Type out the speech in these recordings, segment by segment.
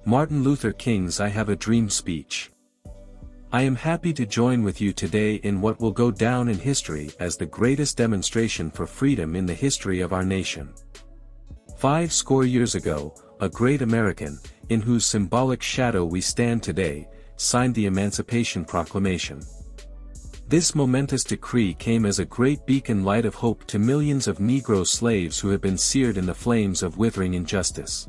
Martin Luther King's I Have a Dream speech. I am happy to join with you today in what will go down in history as the greatest demonstration for freedom in the history of our nation. 50 years ago, a great American, in whose symbolic shadow we stand today, signed the Emancipation Proclamation. This momentous decree came as a great beacon light of hope to millions of Negro slaves who had been seared in the flames of withering injustice.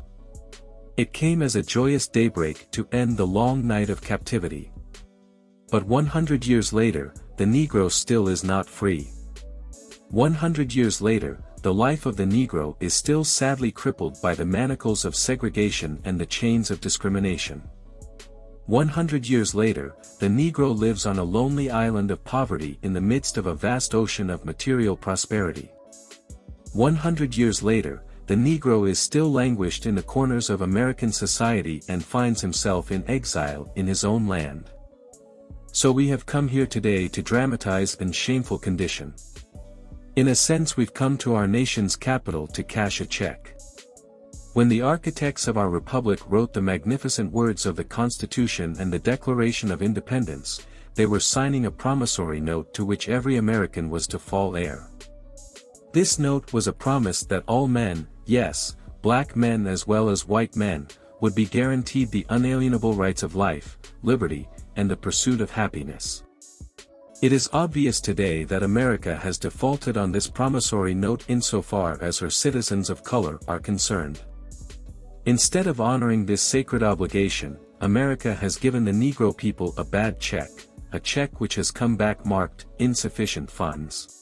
It came as a joyous daybreak to end the long night of captivity. But 100 years later, the Negro still is not free. 100 years later, the life of the Negro is still sadly crippled by the manacles of segregation and the chains of discrimination. 100 years later, the Negro lives on a lonely island of poverty in the midst of a vast ocean of material prosperity. 100 years later, the Negro is still languished in the corners of American society and finds himself in exile in his own land. So we have come here today to dramatize an shameful condition. In a sense, we've come to our nation's capital to cash a check. When the architects of our republic wrote the magnificent words of the Constitution and the Declaration of Independence, they were signing a promissory note to which every American was to fall heir. This note was a promise that all men, yes, black men as well as white men, would be guaranteed the unalienable rights of life, liberty, and the pursuit of happiness. It is obvious today that America has defaulted on this promissory note insofar as her citizens of color are concerned. Instead of honoring this sacred obligation, America has given the Negro people a bad check, a check which has come back marked, insufficient funds.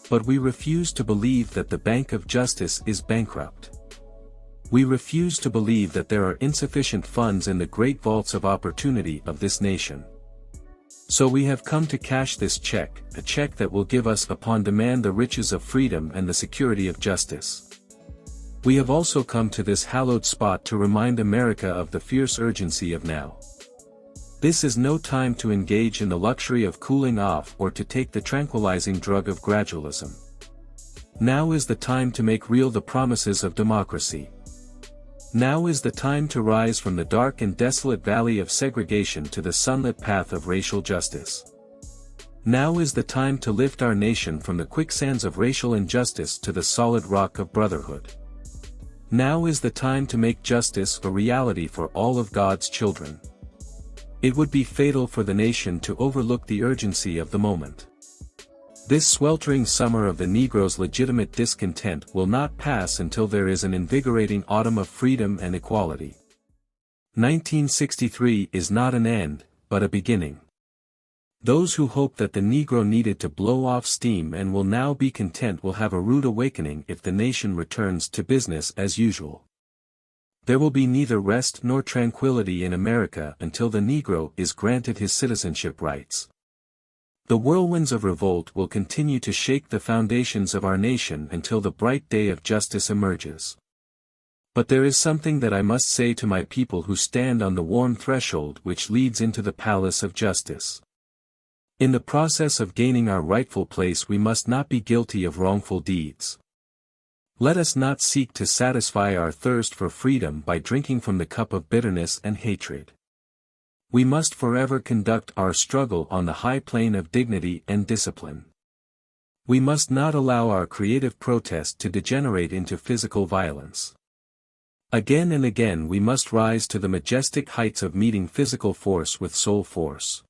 But we refuse to believe that the Bank of Justice is bankrupt. We refuse to believe that there are insufficient funds in the great vaults of opportunity of this nation. So we have come to cash this check, a check that will give us upon demand the riches of freedom and the security of justice. We have also come to this hallowed spot to remind America of the fierce urgency of now. This is no time to engage in the luxury of cooling off or to take the tranquilizing drug of gradualism. Now is the time to make real the promises of democracy. Now is the time to rise from the dark and desolate valley of segregation to the sunlit path of racial justice. Now is the time to lift our nation from the quicksands of racial injustice to the solid rock of brotherhood. Now is the time to make justice a reality for all of God's children. It would be fatal for the nation to overlook the urgency of the moment. This sweltering summer of the Negro's legitimate discontent will not pass until there is an invigorating autumn of freedom and equality. 1963 is not an end, but a beginning. Those who hoped that the Negro needed to blow off steam and will now be content will have a rude awakening if the nation returns to business as usual. There will be neither rest nor tranquility in America until the Negro is granted his citizenship rights. The whirlwinds of revolt will continue to shake the foundations of our nation until the bright day of justice emerges. But there is something that I must say to my people who stand on the warm threshold which leads into the palace of justice. In the process of gaining our rightful place, we must not be guilty of wrongful deeds. Let us not seek to satisfy our thirst for freedom by drinking from the cup of bitterness and hatred. We must forever conduct our struggle on the high plane of dignity and discipline. We must not allow our creative protest to degenerate into physical violence. Again and again we must rise to the majestic heights of meeting physical force with soul force.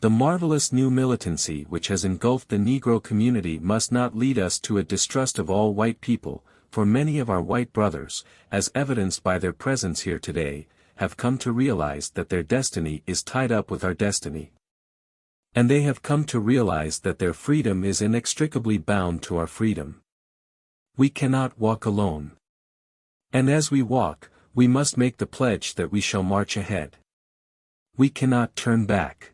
The marvelous new militancy which has engulfed the Negro community must not lead us to a distrust of all white people, for many of our white brothers, as evidenced by their presence here today, have come to realize that their destiny is tied up with our destiny. And they have come to realize that their freedom is inextricably bound to our freedom. We cannot walk alone. And as we walk, we must make the pledge that we shall march ahead. We cannot turn back.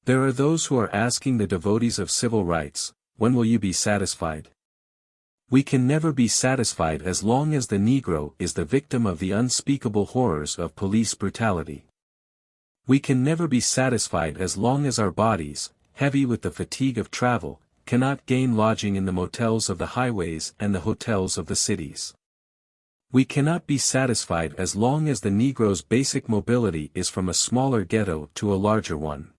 There are those who are asking the devotees of civil rights, when will you be satisfied? We can never be satisfied as long as the Negro is the victim of the unspeakable horrors of police brutality. We can never be satisfied as long as our bodies, heavy with the fatigue of travel, cannot gain lodging in the motels of the highways and the hotels of the cities. We cannot be satisfied as long as the Negro's basic mobility is from a smaller ghetto to a larger one.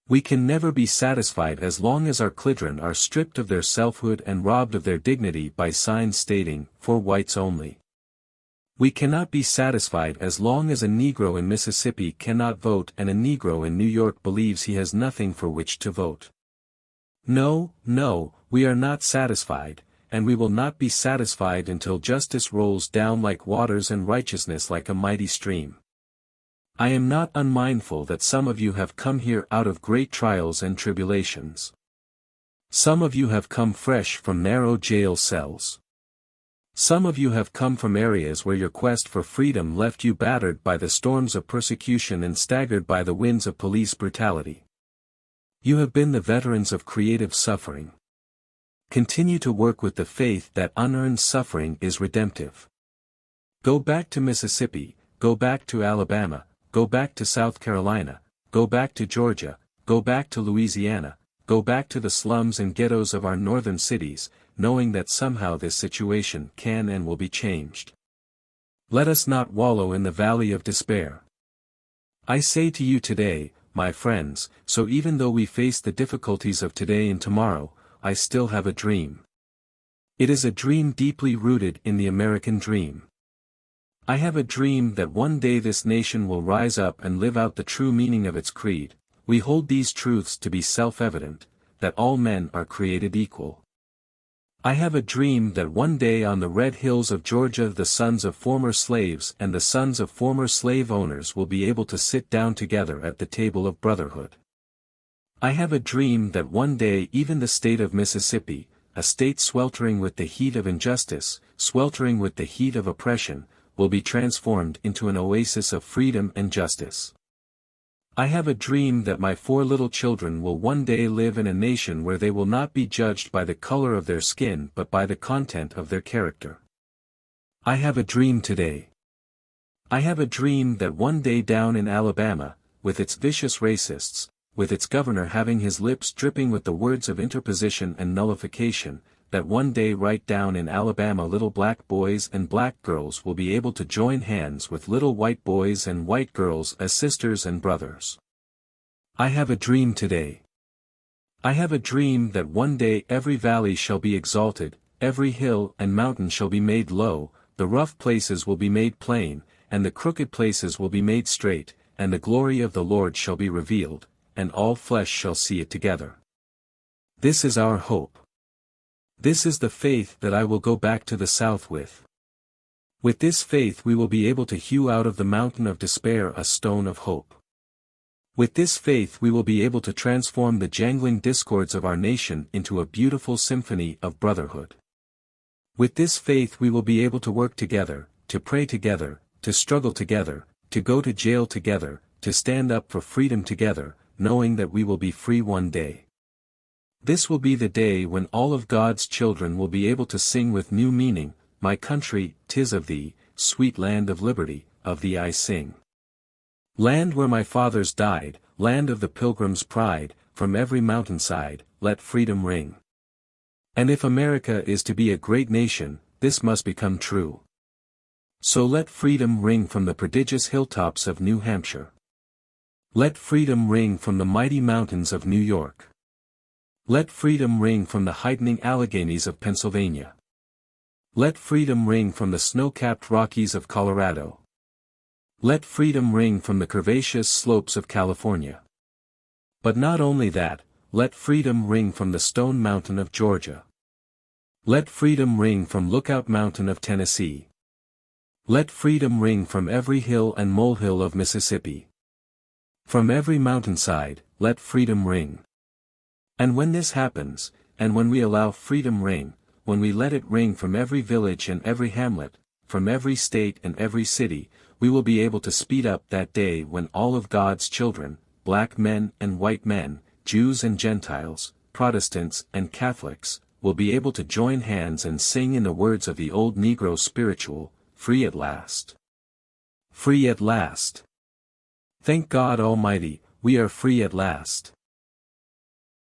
We can never be satisfied as long as our children are stripped of their selfhood and robbed of their dignity by signs stating, "For whites only." We cannot be satisfied as long as a Negro in Mississippi cannot vote and a Negro in New York believes he has nothing for which to vote. No, we are not satisfied, and we will not be satisfied until justice rolls down like waters and righteousness like a mighty stream. I am not unmindful that some of you have come here out of great trials and tribulations. Some of you have come fresh from narrow jail cells. Some of you have come from areas where your quest for freedom left you battered by the storms of persecution and staggered by the winds of police brutality. You have been the veterans of creative suffering. Continue to work with the faith that unearned suffering is redemptive. Go back to Mississippi, go back to Alabama, go back to South Carolina, go back to Georgia, go back to Louisiana, go back to the slums and ghettos of our northern cities, knowing that somehow this situation can and will be changed. Let us not wallow in the valley of despair. I say to you today, my friends, so even though we face the difficulties of today and tomorrow, I still have a dream. It is a dream deeply rooted in the American dream. I have a dream that one day this nation will rise up and live out the true meaning of its creed. We hold these truths to be self-evident, that all men are created equal. I have a dream that one day on the red hills of Georgia the sons of former slaves and the sons of former slave owners will be able to sit down together at the table of brotherhood. I have a dream that one day even the state of Mississippi, a state sweltering with the heat of injustice, sweltering with the heat of oppression, will be transformed into an oasis of freedom and justice. I have a dream that my 4 little children will one day live in a nation where they will not be judged by the color of their skin but by the content of their character. I have a dream today. I have a dream that one day down in Alabama, with its vicious racists, with its governor having his lips dripping with the words of interposition and nullification, that one day right down in Alabama little black boys and black girls will be able to join hands with little white boys and white girls as sisters and brothers. I have a dream today. I have a dream that one day every valley shall be exalted, every hill and mountain shall be made low, the rough places will be made plain, and the crooked places will be made straight, and the glory of the Lord shall be revealed, and all flesh shall see it together. This is our hope. This is the faith that I will go back to the South with. With this faith we will be able to hew out of the mountain of despair a stone of hope. With this faith we will be able to transform the jangling discords of our nation into a beautiful symphony of brotherhood. With this faith we will be able to work together, to pray together, to struggle together, to go to jail together, to stand up for freedom together, knowing that we will be free one day. This will be the day when all of God's children will be able to sing with new meaning, "My country, 'tis of thee, sweet land of liberty, of thee I sing." Land where my fathers died, land of the pilgrim's pride, from every mountainside, let freedom ring. And if America is to be a great nation, this must become true. So let freedom ring from the prodigious hilltops of New Hampshire. Let freedom ring from the mighty mountains of New York. Let freedom ring from the heightening Alleghenies of Pennsylvania. Let freedom ring from the snow-capped Rockies of Colorado. Let freedom ring from the curvaceous slopes of California. But not only that, let freedom ring from the Stone Mountain of Georgia. Let freedom ring from Lookout Mountain of Tennessee. Let freedom ring from every hill and molehill of Mississippi. From every mountainside, let freedom ring. And when this happens, and when we allow freedom ring, when we let it ring from every village and every hamlet, from every state and every city, we will be able to speed up that day when all of God's children, black men and white men, Jews and Gentiles, Protestants and Catholics, will be able to join hands and sing in the words of the old Negro spiritual, "Free at last. Free at last. Thank God Almighty, we are free at last."